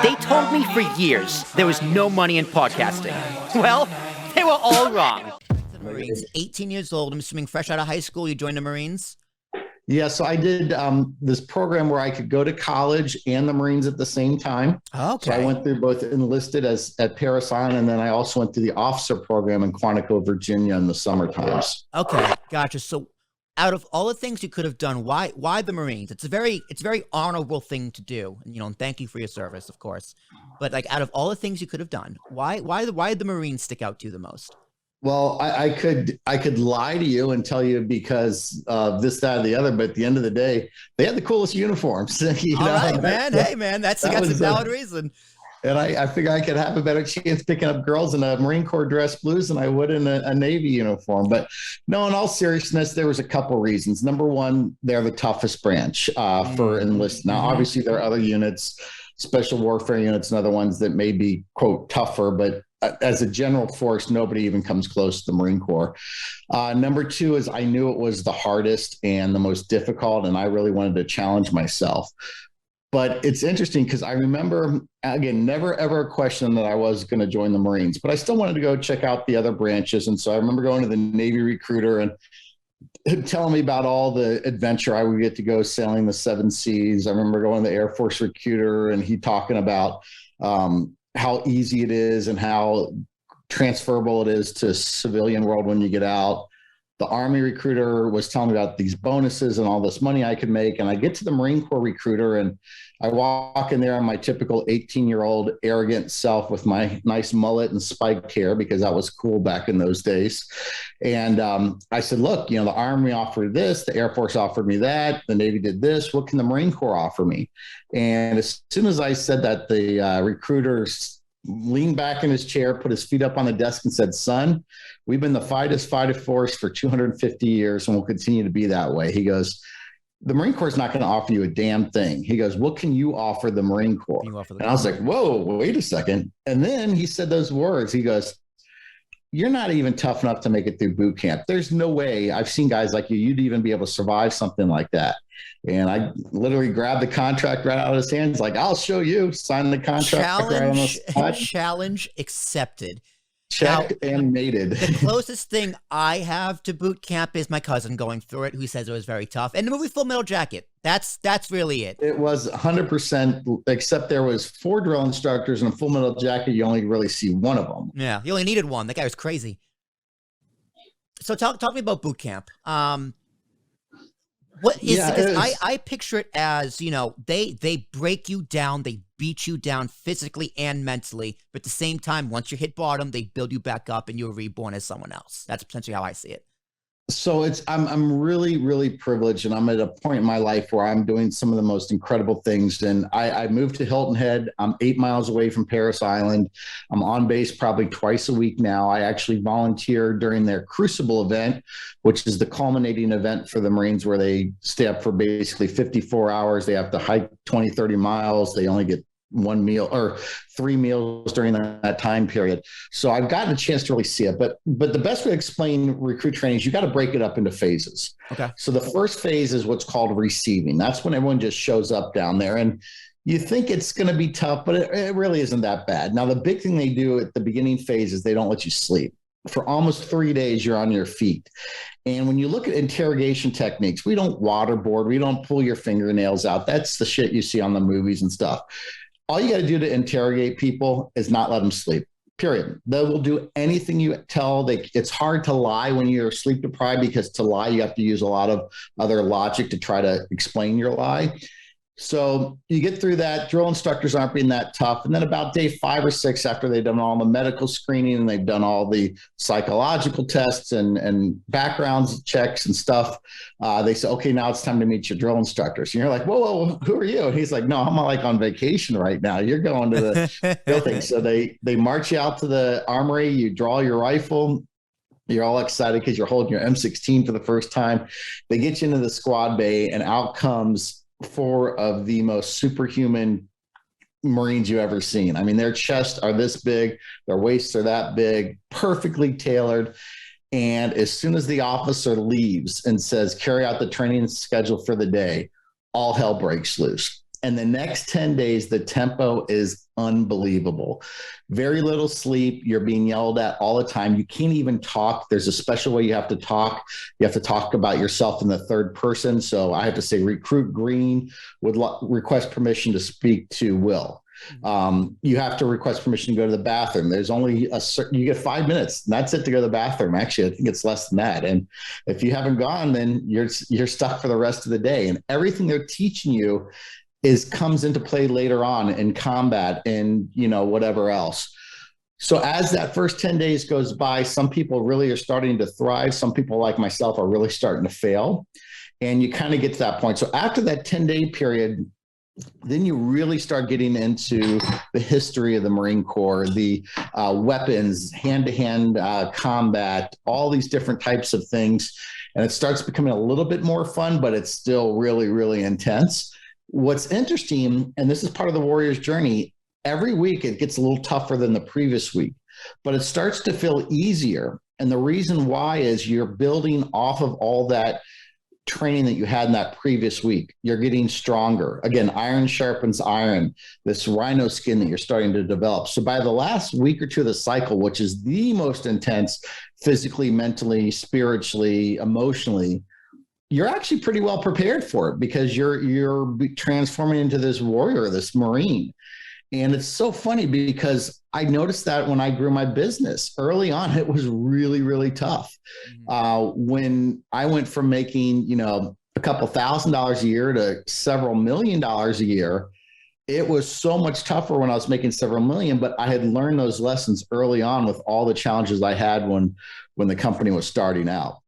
They told me for years there was no money in podcasting. Well, they were all wrong. Marines, 18 years old. I'm assuming fresh out of high school, you joined the Marines? Yeah, so I did this program where I could go to college and the Marines at the same time. Okay. So I went through both enlisted at Paris Island, and then I also went through the officer program in Quantico, Virginia in the summer times. Okay, gotcha. So out of all the things you could have done, why the Marines? It's a very honorable thing to do. And, and thank you for your service, of course. But like out of all the things you could have done, why did the Marines stick out to you the most? Well, I could lie to you and tell you because of this, that, or the other, but at the end of the day, they had the coolest uniforms. All right, man. Hey, man, that's a valid reason. And I figure I could have a better chance picking up girls in a Marine Corps dress blues than I would in a Navy uniform. But no, in all seriousness, there was a couple reasons. Number one, they're the toughest branch for enlist. Now, obviously, there are other units, special warfare units and other ones that may be, quote, tougher, but as a general force, nobody even comes close to the Marine Corps. Number two is I knew it was the hardest and the most difficult, and I really wanted to challenge myself. But it's interesting because I remember, again, never ever a question that I was going to join the Marines, but I still wanted to go check out the other branches. And so I remember going to the Navy recruiter and telling me about all the adventure I would get to go sailing the seven seas. I remember going to the Air Force recruiter and he talking about how easy it is and how transferable it is to civilian world when you get out. The Army recruiter was telling me about these bonuses and all this money I could make. And I get to the Marine Corps recruiter and I walk in there on my typical 18-year-old arrogant self with my nice mullet and spiked hair because that was cool back in those days. And I said, look, the Army offered this, the Air Force offered me that, the Navy did this. What can the Marine Corps offer me? And as soon as I said that, the recruiter leaned back in his chair, put his feet up on the desk and said, son, we've been the fighting force for 250 years and we'll continue to be that way. He goes, the Marine Corps is not going to offer you a damn thing. He goes, what can you offer the Marine Corps? And I was like, whoa, wait a second. And then he said those words. He goes, you're not even tough enough to make it through boot camp. There's no way I've seen guys like you'd even be able to survive something like that. And I literally grabbed the contract right out of his hands, like, I'll show you, sign the contract. Challenge accepted. Checked and mated. The closest thing I have to boot camp is my cousin going through it, who says it was very tough. And the movie Full Metal Jacket. That's really it. It was 100%, except there was 4 drill instructors in a Full Metal Jacket. You only really see one of them. Yeah, you only needed one. That guy was crazy. So talk to me about boot camp. What is I picture it as, they break you down, they beat you down physically and mentally, but at the same time, once you hit bottom, they build you back up and you're reborn as someone else. That's potentially how I see it. So I'm really, really privileged, and I'm at a point in my life where I'm doing some of the most incredible things. And I moved to Hilton Head. I'm 8 miles away from Paris Island. I'm on base probably twice a week now. I actually volunteer during their Crucible event, which is the culminating event for the Marines where they stay up for basically 54 hours. They have to hike 20, 30 miles. They only get 1 meal or 3 meals during that time period. So I've gotten a chance to really see it. But the best way to explain recruit training is you got to break it up into phases. Okay. So the first phase is what's called receiving. That's when everyone just shows up down there. And you think it's going to be tough, but it really isn't that bad. Now, the big thing they do at the beginning phase is they don't let you sleep. For almost 3 days, you're on your feet. And when you look at interrogation techniques, we don't waterboard. We don't pull your fingernails out. That's the shit you see on the movies and stuff. All you got to do to interrogate people is not let them sleep, period. They will do anything you tell. It's hard to lie when you're sleep deprived because to lie, you have to use a lot of other logic to try to explain your lie. So you get through that. Drill instructors aren't being that tough. And then about day 5 or 6, after they've done all the medical screening and they've done all the psychological tests and backgrounds checks and stuff, they say, okay, now it's time to meet your drill instructors. And you're like, whoa, who are you? And he's like, no, I'm like on vacation right now. You're going to the drill thing. So they march you out to the armory. You draw your rifle. You're all excited because you're holding your M16 for the first time. They get you into the squad bay and out comes 4 of the most superhuman Marines you've ever seen. I mean, their chests are this big, their waists are that big, perfectly tailored. And as soon as the officer leaves and says, carry out the training schedule for the day, all hell breaks loose. And the next 10 days, the tempo is unbelievable. Very little sleep. You're being yelled at all the time. You can't even talk. There's a special way you have to talk. You have to talk about yourself in the third person. So I have to say, Recruit Green would request permission to speak to Will. You have to request permission to go to the bathroom. There's only you get 5 minutes, and that's it to go to the bathroom. Actually, I think it's less than that. And if you haven't gone, then you're stuck for the rest of the day. And everything they're teaching you comes into play later on in combat and, whatever else. So as that first 10 days goes by, some people really are starting to thrive. Some people like myself are really starting to fail. And you kind of get to that point. So after that 10-day period, then you really start getting into the history of the Marine Corps, the weapons, hand-to-hand combat, all these different types of things. And it starts becoming a little bit more fun, but it's still really, really intense. What's interesting, and this is part of the warrior's journey, every week it gets a little tougher than the previous week, but it starts to feel easier. And the reason why is you're building off of all that training that you had in that previous week. You're getting stronger. Again, iron sharpens iron, this rhino skin that you're starting to develop. So by the last week or two of the cycle, which is the most intense physically, mentally, spiritually, emotionally, you're actually pretty well prepared for it because you're transforming into this warrior, this Marine. And it's so funny because I noticed that when I grew my business early on, it was really, really tough. When I went from making, a couple $1,000s a year to several $1 million a year, it was so much tougher when I was making several million, but I had learned those lessons early on with all the challenges I had when the company was starting out.